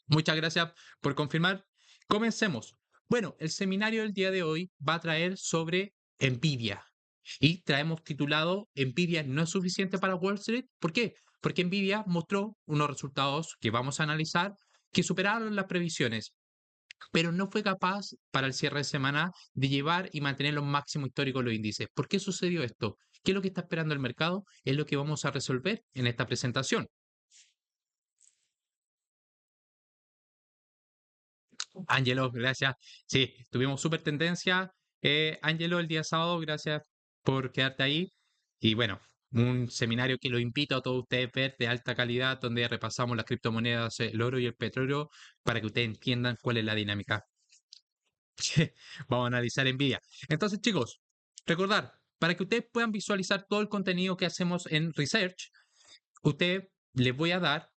Muchas gracias por confirmar. Comencemos. Bueno, el seminario del día de hoy va a traer sobre Nvidia. Y traemos titulado Nvidia no es suficiente para Wall Street. ¿Por qué? Porque Nvidia mostró unos resultados que vamos a analizar que superaron las previsiones, pero no fue capaz para el cierre de semana de llevar y mantener los máximos históricos de los índices. ¿Por qué sucedió esto? ¿Qué es lo que está esperando el mercado? Es lo que vamos a resolver en esta presentación. Ángelo, gracias. Sí, tuvimos súper tendencia. Ángelo, el día sábado, gracias por quedarte ahí. Y bueno, un seminario que lo invito a todos ustedes a ver de alta calidad, donde repasamos las criptomonedas, el oro y el petróleo, para que ustedes entiendan cuál es la dinámica. Vamos a analizar Nvidia. Entonces, chicos, recordar, para que ustedes puedan visualizar todo el contenido que hacemos en Research, ustedes les voy a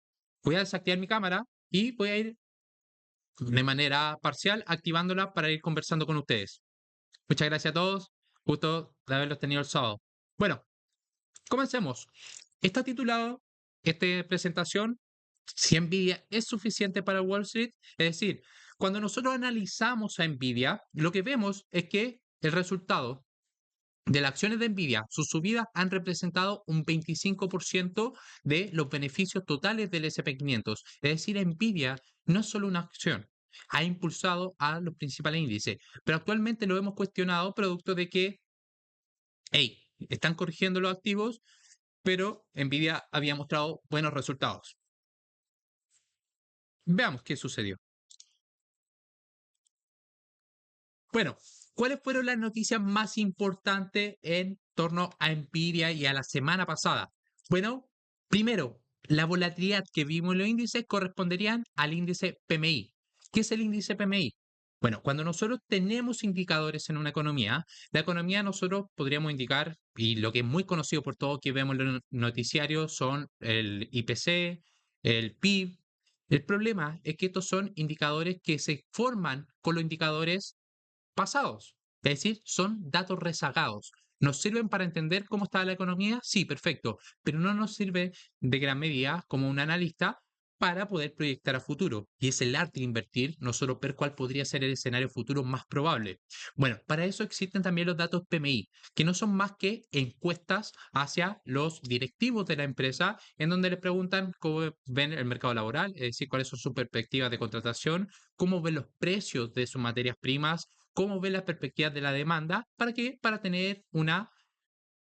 desactivar mi cámara y voy a ir de manera parcial, activándola para ir conversando con ustedes. Muchas gracias a todos. Gusto de haberlos tenido el sábado. Bueno, comencemos. Está titulado esta presentación si Nvidia es suficiente para Wall Street. Es decir, cuando nosotros analizamos a Nvidia, lo que vemos es que el resultado de las acciones de Nvidia, sus subidas han representado un 25% de los beneficios totales del SP 500. Es decir, Nvidia no es solo una acción, ha impulsado a los principales índices, pero actualmente lo hemos cuestionado producto de que, hey, están corrigiendo los activos, pero Nvidia había mostrado buenos resultados. Veamos qué sucedió. Bueno, ¿cuáles fueron las noticias más importantes en torno a Nvidia y a la semana pasada? Bueno, primero, la volatilidad que vimos en los índices corresponderían al índice PMI. ¿Qué es el índice PMI? Bueno, cuando nosotros tenemos indicadores en una economía, la economía nosotros podríamos indicar, y lo que es muy conocido por todos que vemos en los noticiarios son el IPC, el PIB. El problema es que estos son indicadores que se forman con los indicadores pasados, es decir, son datos rezagados. ¿Nos sirven para entender cómo está la economía? Sí, perfecto, pero no nos sirve de gran medida como un analista para poder proyectar a futuro. Y es el arte de invertir, no solo ver cuál podría ser el escenario futuro más probable. Bueno, para eso existen también los datos PMI, que no son más que encuestas hacia los directivos de la empresa, en donde les preguntan cómo ven el mercado laboral, es decir, cuáles son sus perspectivas de contratación, cómo ven los precios de sus materias primas, cómo ve las perspectivas de la demanda, ¿para qué? Para tener una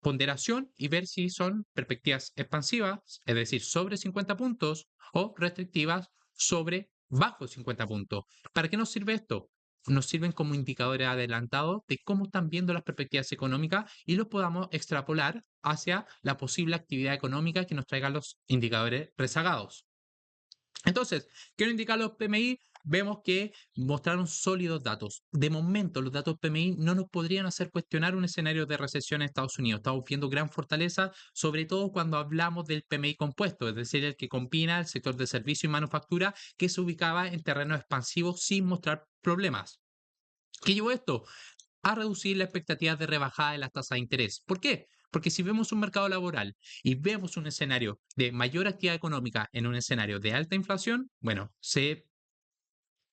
ponderación y ver si son perspectivas expansivas, es decir, sobre 50 puntos, o restrictivas sobre bajo 50 puntos. ¿Para qué nos sirve esto? Nos sirven como indicadores adelantados de cómo están viendo las perspectivas económicas y los podamos extrapolar hacia la posible actividad económica que nos traigan los indicadores rezagados. Entonces, quiero indicar los PMI, vemos que mostraron sólidos datos. De momento, los datos PMI no nos podrían hacer cuestionar un escenario de recesión en Estados Unidos. Estamos viendo gran fortaleza, sobre todo cuando hablamos del PMI compuesto, es decir, el que combina el sector de servicio y manufactura, que se ubicaba en terreno expansivo sin mostrar problemas. ¿Qué llevó esto? A reducir la expectativa de rebajada de las tasas de interés. ¿Por qué? Porque si vemos un mercado laboral y vemos un escenario de mayor actividad económica en un escenario de alta inflación, bueno, se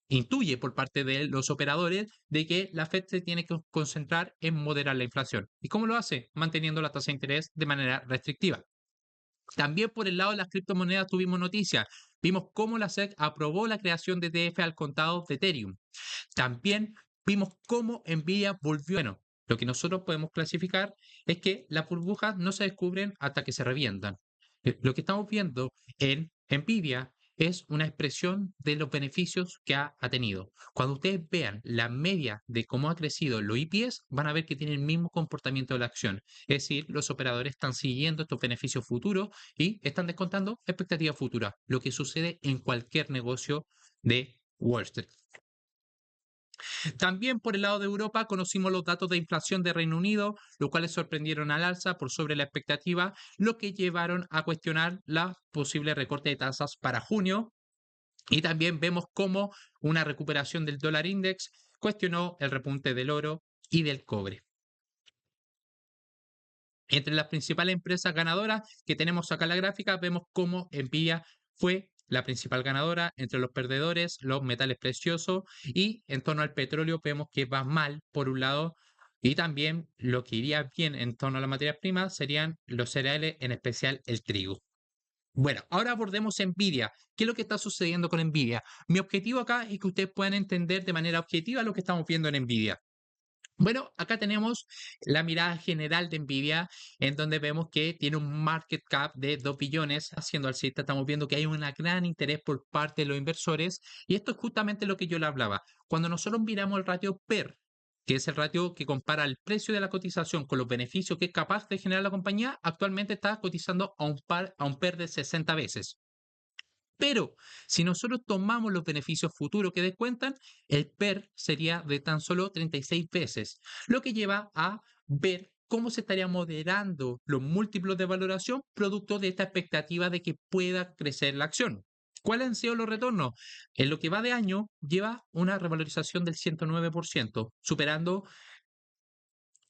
intuye por parte de los operadores de que la Fed se tiene que concentrar en moderar la inflación. ¿Y cómo lo hace? Manteniendo la tasa de interés de manera restrictiva. También por el lado de las criptomonedas tuvimos noticias. Vimos cómo la SEC aprobó la creación de ETF al contado de Ethereum. También vimos cómo Nvidia volvió. Bueno, lo que nosotros podemos clasificar es que las burbujas no se descubren hasta que se revientan. Lo que estamos viendo en Nvidia es una expresión de los beneficios que ha tenido. Cuando ustedes vean la media de cómo ha crecido los EPS, van a ver que tiene el mismo comportamiento de la acción. Es decir, los operadores están siguiendo estos beneficios futuros y están descontando expectativas futuras, lo que sucede en cualquier negocio de Wall Street. También por el lado de Europa conocimos los datos de inflación de Reino Unido, los cuales sorprendieron al alza por sobre la expectativa, lo que llevaron a cuestionar la posible recorte de tasas para junio. Y también vemos cómo una recuperación del dólar index cuestionó el repunte del oro y del cobre. Entre las principales empresas ganadoras que tenemos acá en la gráfica, vemos cómo Nvidia fue la principal ganadora, entre los perdedores, los metales preciosos y en torno al petróleo vemos que va mal por un lado y también lo que iría bien en torno a las materias primas serían los cereales, en especial el trigo. Bueno, ahora abordemos Nvidia. ¿Qué es lo que está sucediendo con Nvidia? Mi objetivo acá es que ustedes puedan entender de manera objetiva lo que estamos viendo en Nvidia. Bueno, acá tenemos la mirada general de Nvidia, en donde vemos que tiene un market cap de 2 billones, haciendo alcista. Estamos viendo que hay un gran interés por parte de los inversores, y esto es justamente lo que yo le hablaba. Cuando nosotros miramos el ratio PER, que es el ratio que compara el precio de la cotización con los beneficios que es capaz de generar la compañía, actualmente está cotizando a un PER de 60 veces. Pero si nosotros tomamos los beneficios futuros que descuentan, el PER sería de tan solo 36 veces, lo que lleva a ver cómo se estaría moderando los múltiplos de valoración producto de esta expectativa de que pueda crecer la acción. ¿Cuáles han sido los retornos? En lo que va de año lleva una revalorización del 109%, superando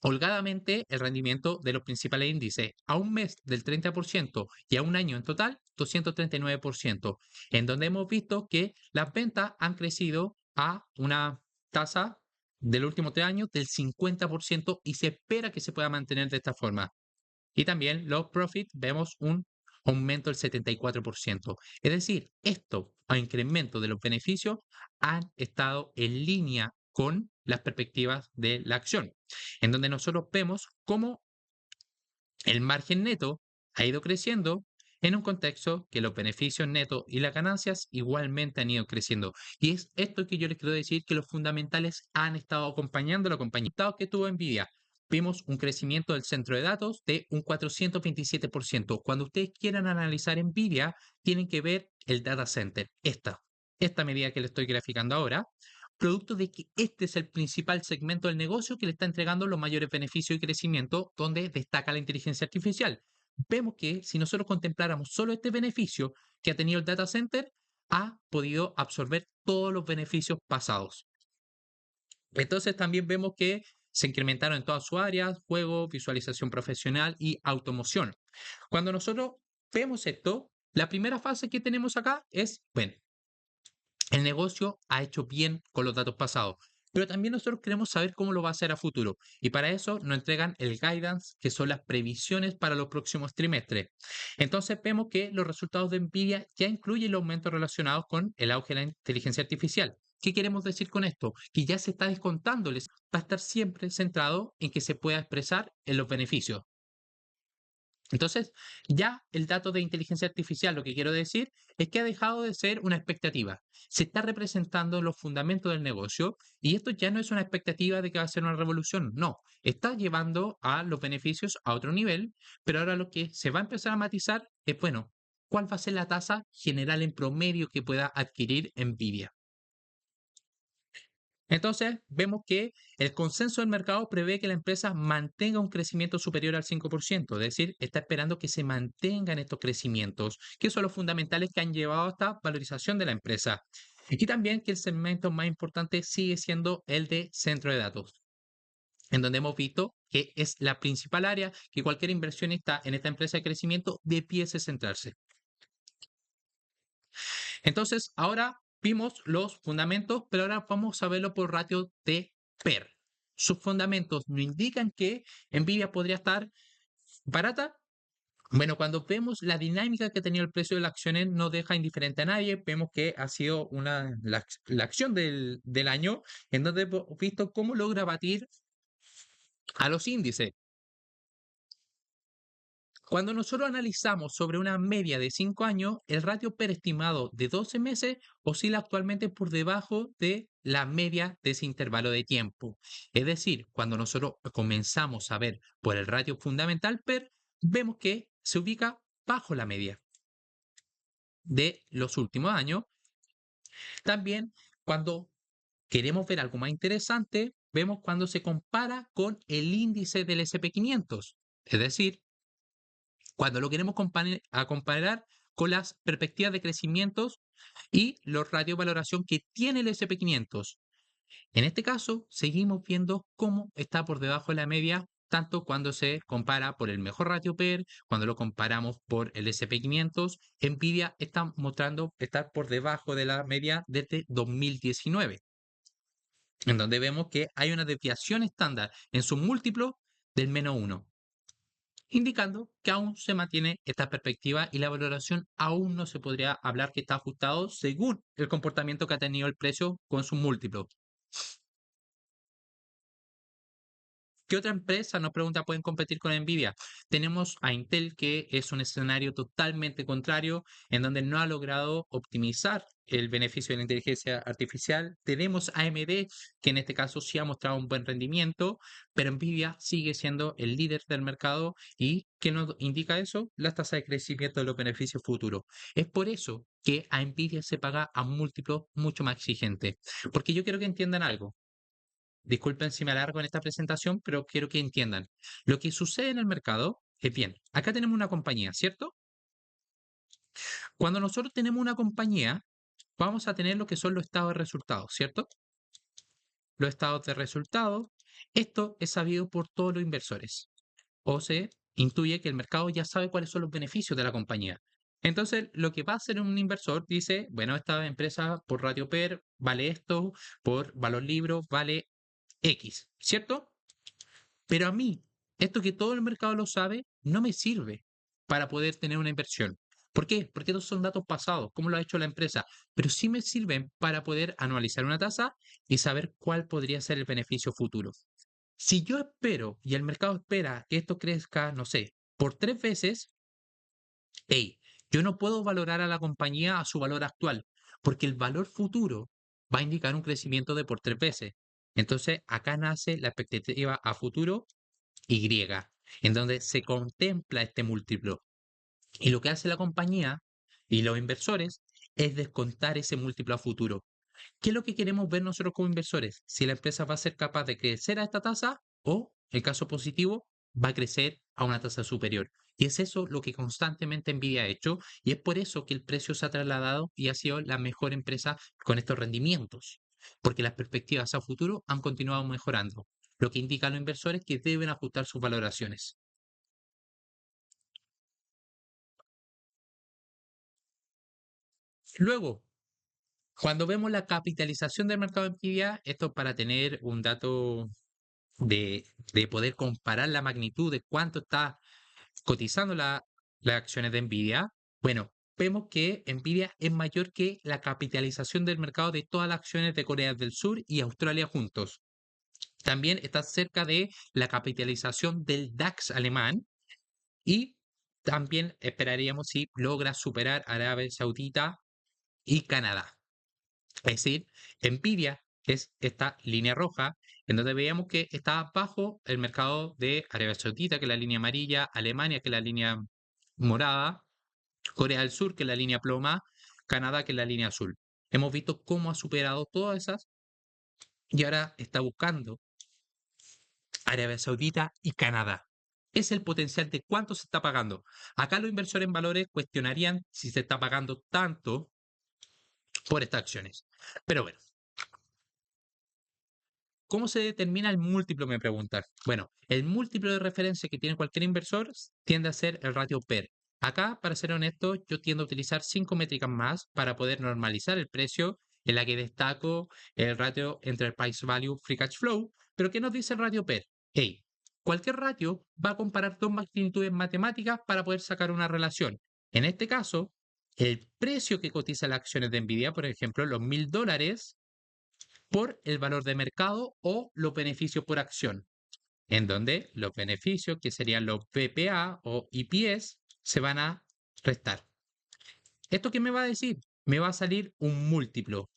holgadamente el rendimiento de los principales índices, a un mes del 30% y a un año en total 239%, en donde hemos visto que las ventas han crecido a una tasa del último 3 años del 50% y se espera que se pueda mantener de esta forma. Y también los profits vemos un aumento del 74%. Es decir, esto a incremento de los beneficios han estado en línea con las perspectivas de la acción, en donde nosotros vemos cómo el margen neto ha ido creciendo en un contexto que los beneficios netos y las ganancias igualmente han ido creciendo. Y es esto que yo les quiero decir, que los fundamentales han estado acompañando a la compañía. Dado que tuvo Nvidia, vimos un crecimiento del centro de datos de un 427%. Cuando ustedes quieran analizar Nvidia, tienen que ver el data center, esta medida que le estoy graficando ahora, producto de que este es el principal segmento del negocio que le está entregando los mayores beneficios y crecimiento, donde destaca la inteligencia artificial. Vemos que si nosotros contempláramos solo este beneficio que ha tenido el data center, ha podido absorber todos los beneficios pasados. Entonces también vemos que se incrementaron en todas sus áreas: juego, visualización profesional y automoción. Cuando nosotros vemos esto, la primera fase que tenemos acá es, bueno, el negocio ha hecho bien con los datos pasados, pero también nosotros queremos saber cómo lo va a hacer a futuro. Y para eso nos entregan el guidance, que son las previsiones para los próximos trimestres. Entonces vemos que los resultados de Nvidia ya incluyen los aumentos relacionados con el auge de la inteligencia artificial. ¿Qué queremos decir con esto? Que ya se está descontándoles, va a estar siempre centrado en que se pueda expresar en los beneficios. Entonces, ya el dato de inteligencia artificial, lo que quiero decir es que ha dejado de ser una expectativa. Se está representando en los fundamentos del negocio y esto ya no es una expectativa de que va a ser una revolución. No, está llevando a los beneficios a otro nivel, pero ahora lo que se va a empezar a matizar es, bueno, ¿cuál va a ser la tasa general en promedio que pueda adquirir Nvidia? Entonces, vemos que el consenso del mercado prevé que la empresa mantenga un crecimiento superior al 5%, es decir, está esperando que se mantengan estos crecimientos, que son los fundamentales que han llevado a esta valorización de la empresa. Y también que el segmento más importante sigue siendo el de centro de datos, en donde hemos visto que es la principal área que cualquier inversionista en esta empresa de crecimiento debiese centrarse. Entonces, ahora vimos los fundamentos, pero ahora vamos a verlo por ratio de PER. Sus fundamentos nos indican que Nvidia podría estar barata. Bueno, cuando vemos la dinámica que ha tenido el precio de las acciones, no deja indiferente a nadie. Vemos que ha sido la acción del año, en donde hemos visto cómo logra batir a los índices. Cuando nosotros analizamos sobre una media de 5 años, el ratio PER estimado de 12 meses oscila actualmente por debajo de la media de ese intervalo de tiempo. Es decir, cuando nosotros comenzamos a ver por el ratio fundamental PER, vemos que se ubica bajo la media de los últimos años. También, cuando queremos ver algo más interesante, vemos cuando se compara con el índice del SP 500. Es decir, cuando lo queremos comparar con las perspectivas de crecimientos y los ratios de valoración que tiene el SP 500. En este caso, seguimos viendo cómo está por debajo de la media tanto cuando se compara por el mejor ratio PER, cuando lo comparamos por el SP 500. Nvidia está mostrando estar por debajo de la media desde 2019, en donde vemos que hay una desviación estándar en su múltiplo del -1, indicando que aún se mantiene esta perspectiva y la valoración aún no se podría hablar que está ajustado según el comportamiento que ha tenido el precio con su múltiplo. ¿Qué otra empresa, nos pregunta, pueden competir con Nvidia? Tenemos a Intel, que es un escenario totalmente contrario, en donde no ha logrado optimizar el beneficio de la inteligencia artificial. Tenemos a AMD, que en este caso sí ha mostrado un buen rendimiento, pero Nvidia sigue siendo el líder del mercado. ¿Y qué nos indica eso? La tasa de crecimiento de los beneficios futuros. Es por eso que a Nvidia se paga a múltiplos mucho más exigentes. Porque yo quiero que entiendan algo. Disculpen si me alargo en esta presentación, pero quiero que entiendan. Lo que sucede en el mercado es bien, acá tenemos una compañía, ¿cierto? Cuando nosotros tenemos una compañía, vamos a tener lo que son los estados de resultados, ¿cierto? Los estados de resultados, esto es sabido por todos los inversores. O se intuye que el mercado ya sabe cuáles son los beneficios de la compañía. Entonces, lo que va a hacer un inversor dice, bueno, esta empresa por ratio PER vale esto, por valor libro vale X, ¿cierto? Pero a mí, esto que todo el mercado lo sabe, no me sirve para poder tener una inversión. ¿Por qué? Porque estos son datos pasados, como lo ha hecho la empresa, pero sí me sirven para poder anualizar una tasa y saber cuál podría ser el beneficio futuro. Si yo espero y el mercado espera que esto crezca, no sé, por 3 veces, hey, yo no puedo valorar a la compañía a su valor actual, porque el valor futuro va a indicar un crecimiento de por 3 veces. Entonces, acá nace la expectativa a futuro Y, en donde se contempla este múltiplo. Y lo que hace la compañía y los inversores es descontar ese múltiplo a futuro. ¿Qué es lo que queremos ver nosotros como inversores? Si la empresa va a ser capaz de crecer a esta tasa o, en caso positivo, va a crecer a una tasa superior. Y es eso lo que constantemente Nvidia ha hecho, y es por eso que el precio se ha trasladado y ha sido la mejor empresa con estos rendimientos, porque las perspectivas a futuro han continuado mejorando, lo que indica a los inversores que deben ajustar sus valoraciones. Luego, cuando vemos la capitalización del mercado de Nvidia, esto para tener un dato de poder comparar la magnitud de cuánto está cotizando las acciones de Nvidia, bueno, vemos que Nvidia es mayor que la capitalización del mercado de todas las acciones de Corea del Sur y Australia juntos. También está cerca de la capitalización del DAX alemán y también esperaríamos si logra superar a Arabia Saudita y Canadá. Es decir, Nvidia es esta línea roja, en donde veíamos que está bajo el mercado de Arabia Saudita, que es la línea amarilla, Alemania, que es la línea morada, Corea del Sur, que es la línea ploma, Canadá, que es la línea azul. Hemos visto cómo ha superado todas esas y ahora está buscando Arabia Saudita y Canadá. Es el potencial de cuánto se está pagando. Acá los inversores en valores cuestionarían si se está pagando tanto por estas acciones. Pero bueno, ¿cómo se determina el múltiplo? Me preguntan. Bueno, el múltiplo de referencia que tiene cualquier inversor tiende a ser el ratio PER. Acá, para ser honesto, yo tiendo a utilizar 5 métricas más para poder normalizar el precio, en la que destaco el ratio entre el Price Value Free Cash Flow. Pero ¿qué nos dice el ratio PER? Hey, cualquier ratio va a comparar dos magnitudes matemáticas para poder sacar una relación. En este caso, el precio que cotiza las acciones de Nvidia, por ejemplo, los $1000, por el valor de mercado o los beneficios por acción, en donde los beneficios, que serían los BPA o EPS, se van a restar. ¿Esto qué me va a decir? Me va a salir un múltiplo.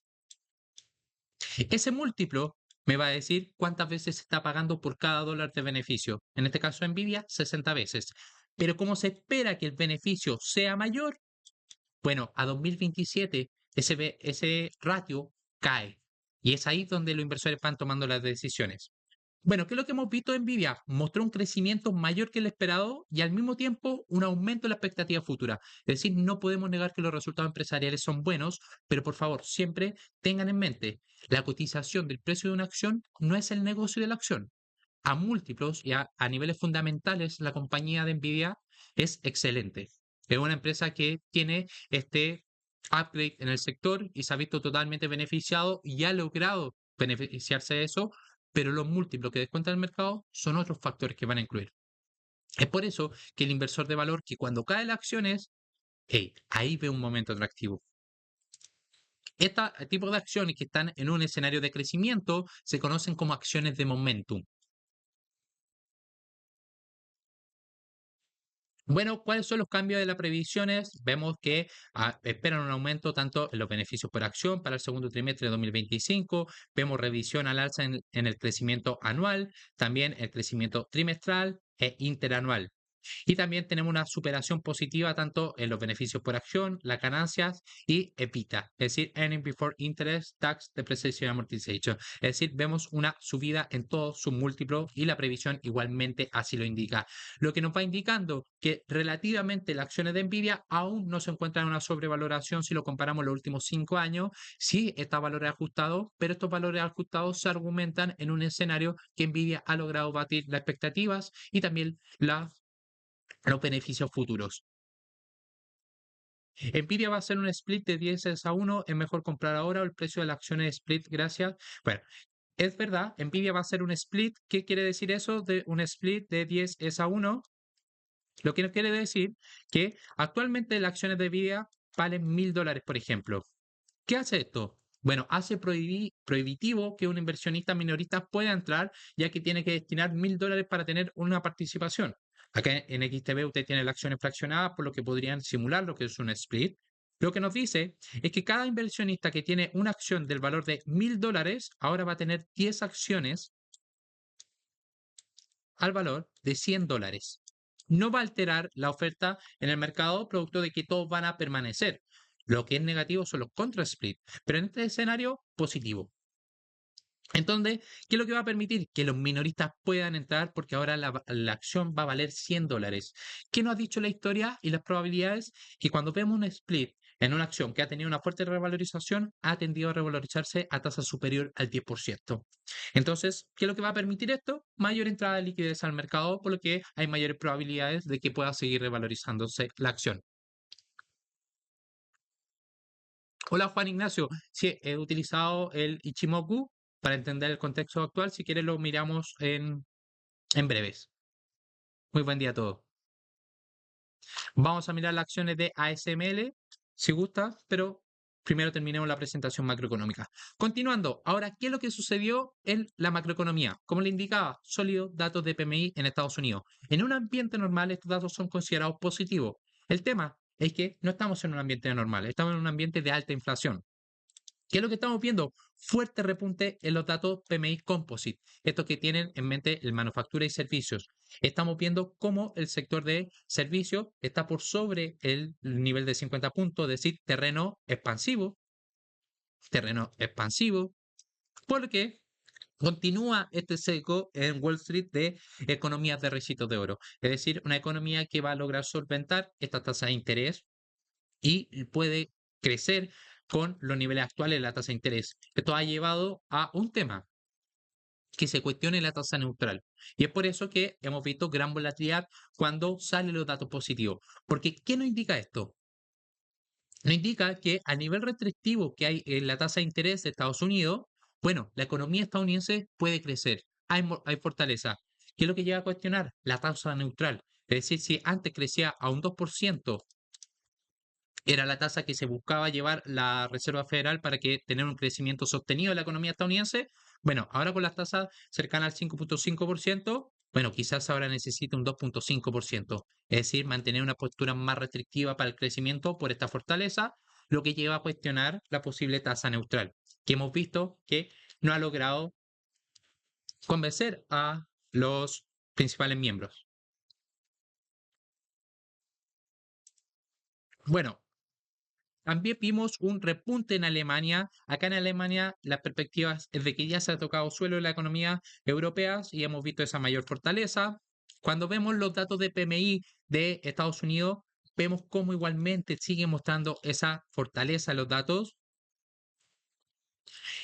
Ese múltiplo me va a decir cuántas veces se está pagando por cada dólar de beneficio. En este caso, Nvidia, 60 veces. Pero como se espera que el beneficio sea mayor, bueno, a 2027 ese ratio cae. Y es ahí donde los inversores van tomando las decisiones. Bueno, ¿qué es lo que hemos visto en Nvidia? Mostró un crecimiento mayor que el esperado y al mismo tiempo un aumento en la expectativa futura. Es decir, no podemos negar que los resultados empresariales son buenos, pero por favor, siempre tengan en mente, la cotización del precio de una acción no es el negocio de la acción. a múltiplos y a niveles fundamentales, la compañía de Nvidia es excelente. Es una empresa que tiene este upgrade en el sector y se ha visto totalmente beneficiado y ha logrado beneficiarse de eso, pero los múltiplos que descuenta el mercado son otros factores que van a incluir. Es por eso que el inversor de valor, que cuando cae las acciones, hey, ahí ve un momento atractivo. Este tipo de acciones que están en un escenario de crecimiento se conocen como acciones de momentum. Bueno, ¿cuáles son los cambios de las previsiones? Vemos que esperan un aumento tanto en los beneficios por acción para el segundo trimestre de 2025. Vemos revisión al alza en el crecimiento anual, también el crecimiento trimestral e interanual. Y también tenemos una superación positiva tanto en los beneficios por acción, las ganancias y EBITDA, es decir, Earning Before Interest, Tax, Depreciation, Amortization. Es decir, vemos una subida en todos sus múltiplos y la previsión igualmente así lo indica. Lo que nos va indicando que relativamente las acciones de Nvidia aún no se encuentran en una sobrevaloración si lo comparamos los últimos 5 años. Sí está valores ajustados, pero estos valores ajustados se argumentan en un escenario que Nvidia ha logrado batir las expectativas y también los beneficios futuros. Nvidia va a hacer un split de 10:1. ¿Es mejor comprar ahora o el precio de la acción es split? Gracias. Bueno, es verdad, Nvidia va a hacer un split. ¿Qué quiere decir eso de un split de 10:1? Lo que nos quiere decir que actualmente las acciones de Nvidia valen $1.000, por ejemplo. ¿Qué hace esto? Bueno, hace prohibitivo que un inversionista minorista pueda entrar, ya que tiene que destinar $1.000 para tener una participación. Acá en XTB usted tiene las acciones fraccionadas, por lo que podrían simular lo que es un split. Lo que nos dice es que cada inversionista que tiene una acción del valor de $1.000 ahora va a tener 10 acciones al valor de $100. No va a alterar la oferta en el mercado producto de que todos van a permanecer. Lo que es negativo son los contra split, pero en este escenario positivo. Entonces, ¿qué es lo que va a permitir? Que los minoristas puedan entrar porque ahora la acción va a valer $100. ¿Qué nos ha dicho la historia y las probabilidades? Que cuando vemos un split en una acción que ha tenido una fuerte revalorización, ha tendido a revalorizarse a tasa superior al 10%. Entonces, ¿qué es lo que va a permitir esto? Mayor entrada de liquidez al mercado, por lo que hay mayores probabilidades de que pueda seguir revalorizándose la acción. Hola Juan Ignacio, sí, he utilizado el Ichimoku para entender el contexto actual. Si quieres lo miramos en breves. Muy buen día a todos. Vamos a mirar las acciones de ASML, si gusta, pero primero terminemos la presentación macroeconómica. Continuando, ahora, ¿qué es lo que sucedió en la macroeconomía? Como le indicaba, sólidos datos de PMI en Estados Unidos. En un ambiente normal, estos datos son considerados positivos. El tema es que no estamos en un ambiente normal, estamos en un ambiente de alta inflación. ¿Qué es lo que estamos viendo? Fuerte repunte en los datos PMI Composite, estos que tienen en mente el manufactura y servicios. Estamos viendo cómo el sector de servicios está por sobre el nivel de 50 puntos, es decir, terreno expansivo, porque continúa este seco en Wall Street de economías de recitos de oro, es decir, una economía que va a lograr solventar esta tasa de interés y puede crecer con los niveles actuales de la tasa de interés. Esto ha llevado a un tema, que se cuestione la tasa neutral. Y es por eso que hemos visto gran volatilidad cuando salen los datos positivos. Porque, ¿qué nos indica esto? Nos indica que a nivel restrictivo que hay en la tasa de interés de Estados Unidos, bueno, la economía estadounidense puede crecer, hay fortaleza. ¿Qué es lo que lleva a cuestionar? La tasa neutral. Es decir, si antes crecía a un 2%, era la tasa que se buscaba llevar la Reserva Federal para que tener un crecimiento sostenido de la economía estadounidense. Bueno, ahora con las tasas cercanas al 5,5%, bueno, quizás ahora necesite un 2,5%. Es decir, mantener una postura más restrictiva para el crecimiento por esta fortaleza, lo que lleva a cuestionar la posible tasa neutral, que hemos visto que no ha logrado convencer a los principales miembros. Bueno, también vimos un repunte en Alemania. Acá en Alemania las perspectivas es de que ya se ha tocado suelo en la economía europea y hemos visto esa mayor fortaleza. Cuando vemos los datos de PMI de Estados Unidos, vemos cómo igualmente sigue mostrando esa fortaleza en los datos.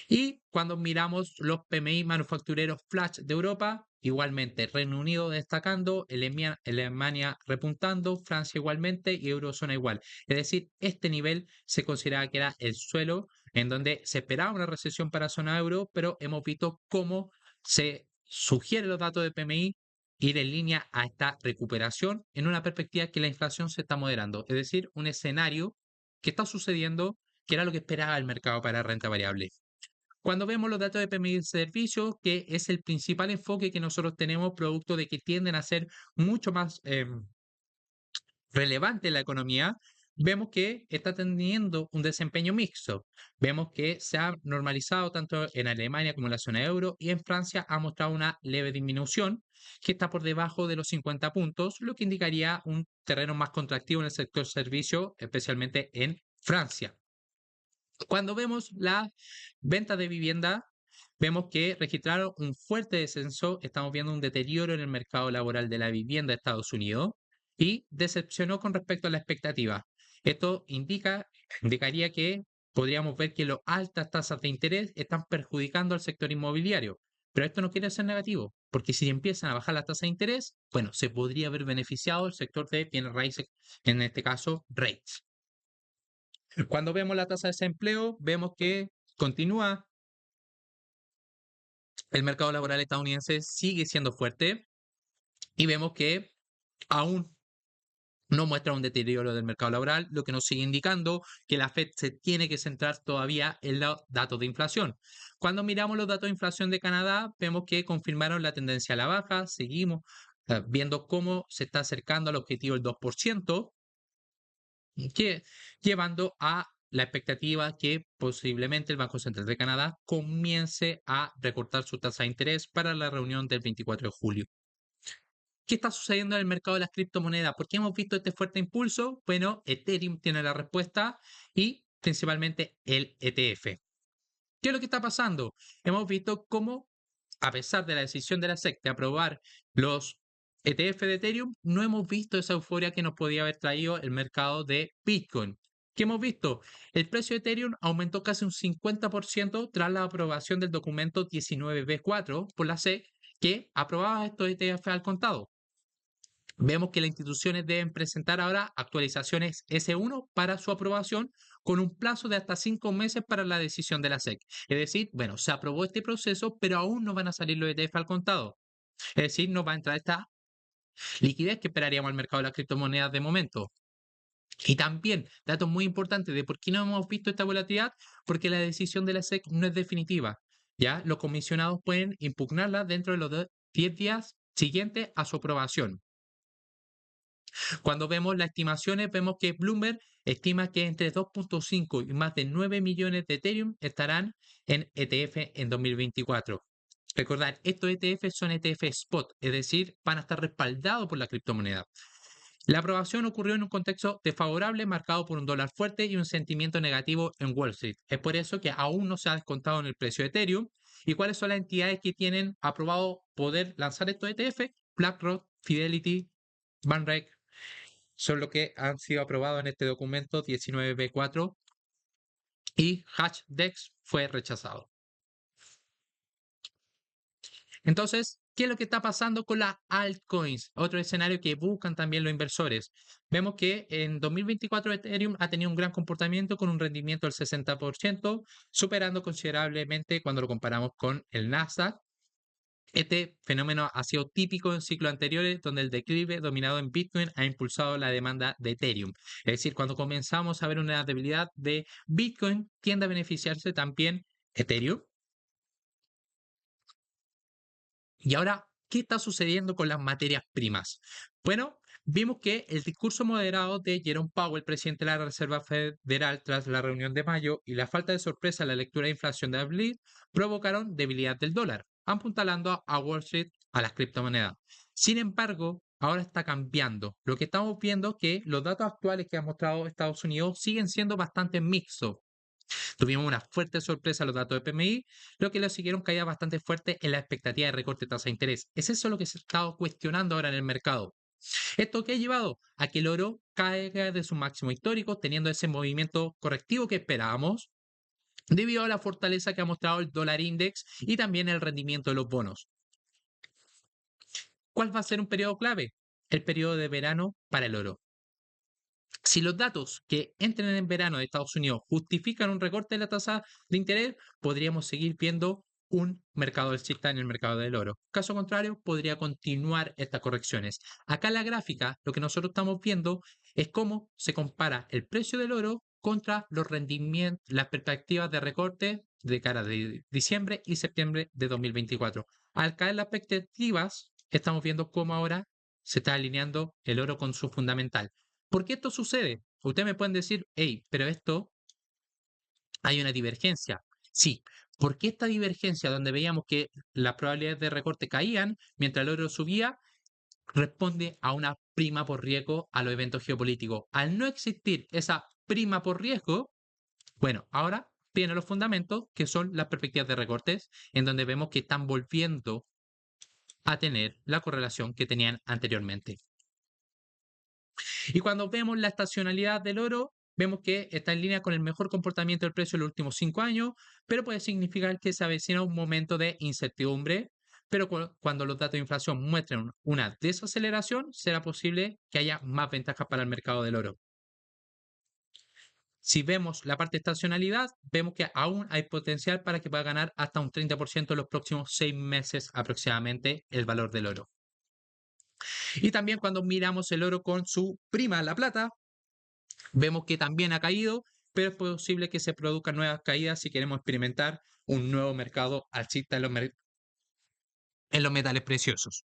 Y cuando miramos los PMI manufactureros flash de Europa, igualmente Reino Unido destacando, Alemania repuntando, Francia igualmente y Eurozona igual. Es decir, este nivel se consideraba que era el suelo en donde se esperaba una recesión para zona euro, pero hemos visto cómo se sugieren los datos de PMI ir en línea a esta recuperación en una perspectiva que la inflación se está moderando. Es decir, un escenario que está sucediendo que era lo que esperaba el mercado para renta variable. Cuando vemos los datos de PMI de servicios, que es el principal enfoque que nosotros tenemos, producto de que tienden a ser mucho más relevantes en la economía, vemos que está teniendo un desempeño mixto. Vemos que se ha normalizado tanto en Alemania como en la zona euro y en Francia ha mostrado una leve disminución que está por debajo de los 50 puntos, lo que indicaría un terreno más contractivo en el sector servicio, especialmente en Francia. Cuando vemos la venta de vivienda, vemos que registraron un fuerte descenso, estamos viendo un deterioro en el mercado laboral de la vivienda de Estados Unidos y decepcionó con respecto a la expectativa. Esto indicaría que podríamos ver que las altas tasas de interés están perjudicando al sector inmobiliario. Pero esto no quiere ser negativo, porque si empiezan a bajar las tasas de interés, bueno, se podría haber beneficiado el sector de bienes raíces, en este caso, REITs. Cuando vemos la tasa de desempleo, vemos que continúa el mercado laboral estadounidense, sigue siendo fuerte y vemos que aún no muestra un deterioro del mercado laboral, lo que nos sigue indicando que la Fed se tiene que centrar todavía en los datos de inflación. Cuando miramos los datos de inflación de Canadá, vemos que confirmaron la tendencia a la baja, seguimos viendo cómo se está acercando al objetivo del 2%, que, llevando a la expectativa que posiblemente el Banco Central de Canadá comience a recortar su tasa de interés para la reunión del 24 de julio. ¿Qué está sucediendo en el mercado de las criptomonedas? ¿Por qué hemos visto este fuerte impulso? Bueno, Ethereum tiene la respuesta y principalmente el ETF. ¿Qué es lo que está pasando? Hemos visto cómo, a pesar de la decisión de la SEC de aprobar los ETF de Ethereum, no hemos visto esa euforia que nos podía haber traído el mercado de Bitcoin. ¿Qué hemos visto? El precio de Ethereum aumentó casi un 50% tras la aprobación del documento 19B4 por la SEC que aprobaba estos ETF al contado. Vemos que las instituciones deben presentar ahora actualizaciones S1 para su aprobación con un plazo de hasta 5 meses para la decisión de la SEC. Es decir, bueno, se aprobó este proceso, pero aún no van a salir los ETF al contado. Es decir, no va a entrar esta liquidez que esperaríamos al mercado de las criptomonedas de momento. Y también, datos muy importantes de por qué no hemos visto esta volatilidad, porque la decisión de la SEC no es definitiva. Ya los comisionados pueden impugnarla dentro de los 10 días siguientes a su aprobación. Cuando vemos las estimaciones, vemos que Bloomberg estima que entre 2.5 y más de 9 millones de Ethereum estarán en ETF en 2024. Recordar, estos ETF son ETF spot, es decir, van a estar respaldados por la criptomoneda. La aprobación ocurrió en un contexto desfavorable marcado por un dólar fuerte y un sentimiento negativo en Wall Street. Es por eso que aún no se ha descontado en el precio de Ethereum. ¿Y cuáles son las entidades que tienen aprobado poder lanzar estos ETF? BlackRock, Fidelity, Vanguard, son los que han sido aprobados en este documento 19B4 y HashDex fue rechazado. Entonces, ¿qué es lo que está pasando con las altcoins? Otro escenario que buscan también los inversores. Vemos que en 2024 Ethereum ha tenido un gran comportamiento con un rendimiento del 60%, superando considerablemente cuando lo comparamos con el Nasdaq. Este fenómeno ha sido típico en ciclos anteriores, donde el declive dominado en Bitcoin ha impulsado la demanda de Ethereum. Es decir, cuando comenzamos a ver una debilidad de Bitcoin, tiende a beneficiarse también Ethereum. Y ahora, ¿qué está sucediendo con las materias primas? Bueno, vimos que el discurso moderado de Jerome Powell, presidente de la Reserva Federal, tras la reunión de mayo y la falta de sorpresa en la lectura de inflación de abril provocaron debilidad del dólar, apuntalando a Wall Street a las criptomonedas. Sin embargo, ahora está cambiando. Lo que estamos viendo es que los datos actuales que ha mostrado Estados Unidos siguen siendo bastante mixtos. Tuvimos una fuerte sorpresa en los datos de PMI, lo que le siguieron caída bastante fuerte en la expectativa de recorte de tasa de interés. Es eso lo que se ha estado cuestionando ahora en el mercado. ¿Esto qué ha llevado? A que el oro caiga de su máximo histórico, teniendo ese movimiento correctivo que esperábamos. debido a la fortaleza que ha mostrado el dólar index y también el rendimiento de los bonos. ¿Cuál va a ser un periodo clave? El periodo de verano para el oro. Si los datos que entren en verano de Estados Unidos justifican un recorte de la tasa de interés, podríamos seguir viendo un mercado alcista en el mercado del oro. Caso contrario, podría continuar estas correcciones. Acá en la gráfica, lo que nosotros estamos viendo es cómo se compara el precio del oro contra los rendimientos, las perspectivas de recorte de cara de diciembre y septiembre de 2024. Al caer las expectativas, estamos viendo cómo ahora se está alineando el oro con su fundamental. ¿Por qué esto sucede? Ustedes me pueden decir, hey, pero esto hay una divergencia. Sí, porque esta divergencia donde veíamos que las probabilidades de recorte caían mientras el oro subía, responde a una prima por riesgo a los eventos geopolíticos. Al no existir esa prima por riesgo, bueno, ahora vienen los fundamentos que son las perspectivas de recortes, en donde vemos que están volviendo a tener la correlación que tenían anteriormente. Y cuando vemos la estacionalidad del oro, vemos que está en línea con el mejor comportamiento del precio en los últimos 5 años, pero puede significar que se avecina un momento de incertidumbre. Pero cuando los datos de inflación muestren una desaceleración, será posible que haya más ventajas para el mercado del oro. Si vemos la parte de estacionalidad, vemos que aún hay potencial para que pueda ganar hasta un 30% en los próximos 6 meses aproximadamente el valor del oro. Y también cuando miramos el oro con su prima, la plata, vemos que también ha caído, pero es posible que se produzcan nuevas caídas si queremos experimentar un nuevo mercado alcista en los metales preciosos.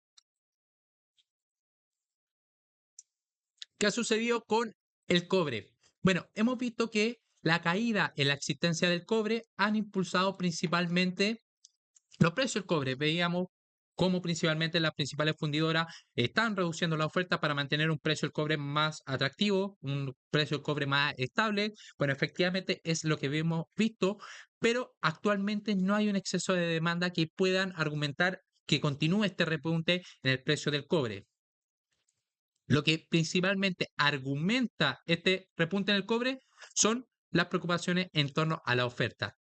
¿Qué ha sucedido con el cobre? Bueno, hemos visto que la caída en la existencia del cobre han impulsado principalmente los precios del cobre. Veíamos cómo principalmente las principales fundidoras están reduciendo la oferta para mantener un precio del cobre más atractivo, un precio del cobre más estable. Bueno, efectivamente es lo que hemos visto, pero actualmente no hay un exceso de demanda que puedan argumentar que continúe este repunte en el precio del cobre. Lo que principalmente argumenta este repunte en el cobre son las preocupaciones en torno a la oferta.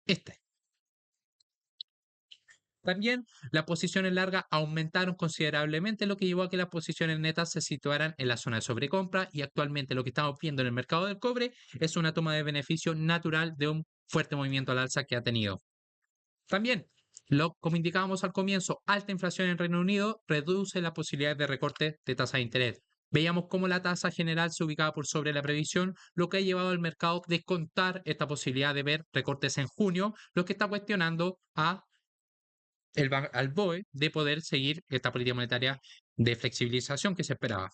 También las posiciones largas aumentaron considerablemente, lo que llevó a que las posiciones netas se situaran en la zona de sobrecompra y actualmente lo que estamos viendo en el mercado del cobre es una toma de beneficio natural de un fuerte movimiento al alza que ha tenido. También, como indicábamos al comienzo, alta inflación en Reino Unido reduce la posibilidad de recorte de tasa de interés. Veíamos cómo la tasa general se ubicaba por sobre la previsión, lo que ha llevado al mercado a descontar esta posibilidad de ver recortes en junio, lo que está cuestionando al BOE de poder seguir esta política monetaria de flexibilización que se esperaba.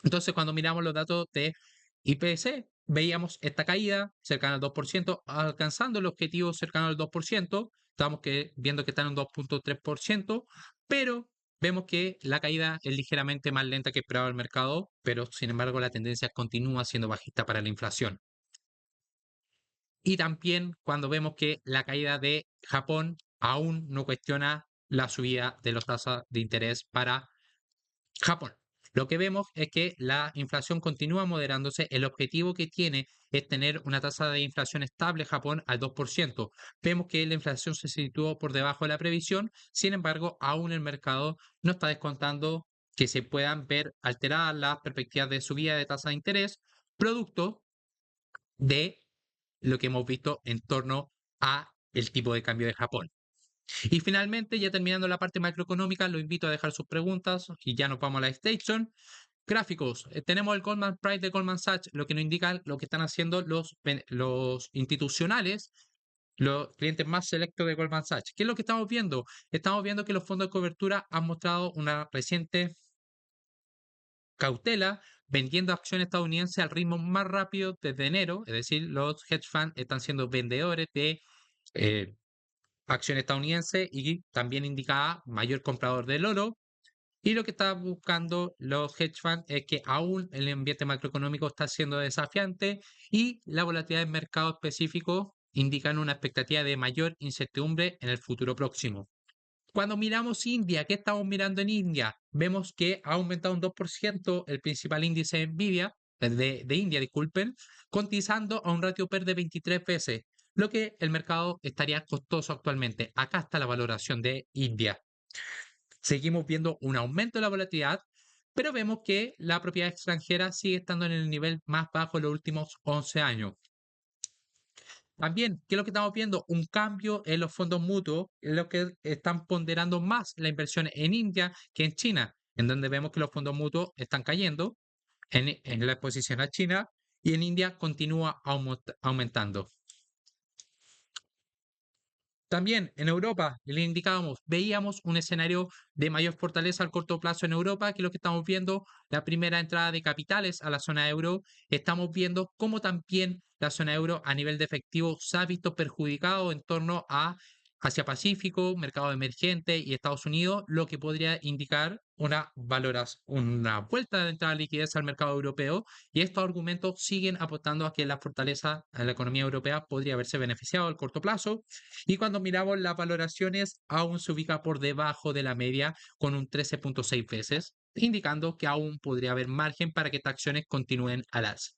Entonces, cuando miramos los datos de IPC, veíamos esta caída cercana al 2%, alcanzando el objetivo cercano al 2%. Estamos viendo que está en un 2,3%, pero vemos que la caída es ligeramente más lenta que esperaba el mercado, pero sin embargo la tendencia continúa siendo bajista para la inflación. Y también cuando vemos que la caída de Japón aún no cuestiona la subida de las tasas de interés para Japón. Lo que vemos es que la inflación continúa moderándose. El objetivo que tiene es tener una tasa de inflación estable Japón al 2%. Vemos que la inflación se situó por debajo de la previsión. Sin embargo, aún el mercado no está descontando que se puedan ver alteradas las perspectivas de subida de tasa de interés, producto de lo que hemos visto en torno a el tipo de cambio de Japón. Y finalmente, ya terminando la parte macroeconómica, lo invito a dejar sus preguntas y ya nos vamos a la station. Gráficos. Tenemos el Goldman Price de Goldman Sachs, lo que nos indica lo que están haciendo los institucionales, los clientes más selectos de Goldman Sachs. ¿Qué es lo que estamos viendo? Estamos viendo que los fondos de cobertura han mostrado una reciente cautela vendiendo acciones estadounidenses al ritmo más rápido desde enero, es decir, los hedge funds están siendo vendedores de eh, acciones estadounidenses y también indicaba mayor comprador del oro. Y lo que está buscando los hedge funds es que aún el ambiente macroeconómico está siendo desafiante y la volatilidad del mercado específico indican una expectativa de mayor incertidumbre en el futuro próximo. Cuando miramos India, ¿qué estamos mirando en India? Vemos que ha aumentado un 2% el principal índice de Nvidia, de India, disculpen, cotizando a un ratio PER de 23 veces. lo que el mercado estaría costoso actualmente. Acá está la valoración de India. Seguimos viendo un aumento de la volatilidad, pero vemos que la propiedad extranjera sigue estando en el nivel más bajo en los últimos 11 años. También, ¿qué es lo que estamos viendo? Un cambio en los fondos mutuos, en lo que están ponderando más la inversión en India que en China, en donde vemos que los fondos mutuos están cayendo en la exposición a China y en India continúa aumentando. También en Europa, le indicábamos, veíamos un escenario de mayor fortaleza al corto plazo en Europa, que es lo que estamos viendo, la primera entrada de capitales a la zona euro. Estamos viendo cómo también la zona euro a nivel de efectivo se ha visto perjudicado en torno a Asia-Pacífico, mercado emergente y Estados Unidos, lo que podría indicar una vuelta de entrada de liquidez al mercado europeo. Y estos argumentos siguen apuntando a que la fortaleza de la economía europea podría haberse beneficiado al corto plazo y cuando miramos las valoraciones, aún se ubica por debajo de la media con un 13.6 veces, indicando que aún podría haber margen para que estas acciones continúen al alza.